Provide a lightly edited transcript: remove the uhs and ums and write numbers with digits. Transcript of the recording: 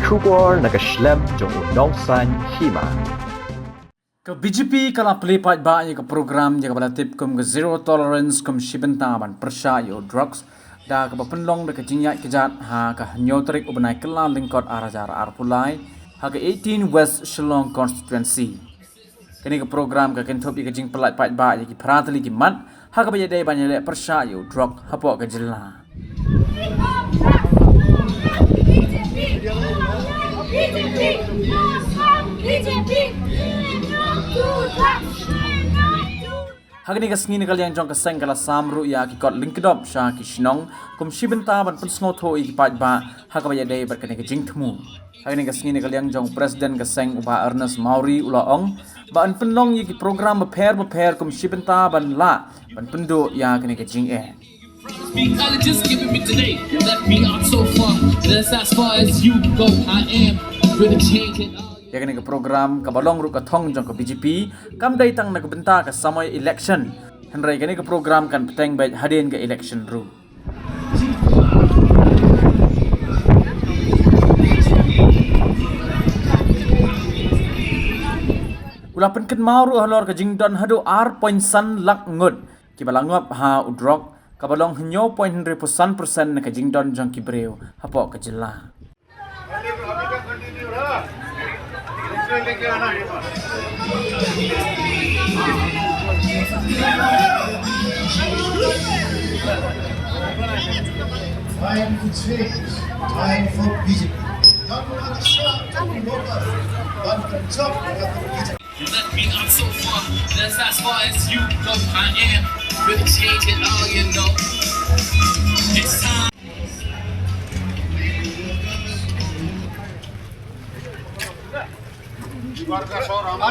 Shubor nagaslem jong udongsan Hima. Ke BJP kala Paidbah ke program yang kepada kum ke zero tolerance kum shibentaban persya yo drugs da ke penlong de ke jinyak kejat ha ke nyotrik ubenai kela lingkot arajar Plie ha ke 18 West Shillong constituency. Kini ke program ke kentup ke jing Paidbah ki pratali ki mat ha ke bayadai banyak persya yo Drok hapok ke jela. Hari ini kesini kalian jong keseng kala samru ya kikot lingkedop sya kishnong kum shibenta ban Pynsngewthuh i Paidbah hak bayadai berkene ke jingtemu. Hari ini kesini kalian jong presiden keseng uba Ernest Mauri ulaong ban penlong i program beper kum shibenta ban la ban penduk ya kene ke jing Just giving me today, left me out so far. That's as far as you go. I am really changing. Ya kini ke program kabalong ru katong jong ke BJP kam dai tang na kebenta ke samai election. Henry kini ke program kan peteng baik hadin ke election ru. Ulapan ken mauru Halor ke jingdon hadu R.san lak ngut ki balangop ha udrok kabalong henyo 0.100% na ke jingdon jong ki breu hapok ke jela. Time to change, time for BJP. Don't want to shout, don't focus, but the top of the BJP. You left me out so far. That's as far as you go. I am really changing all you know. It's time. Warga seorang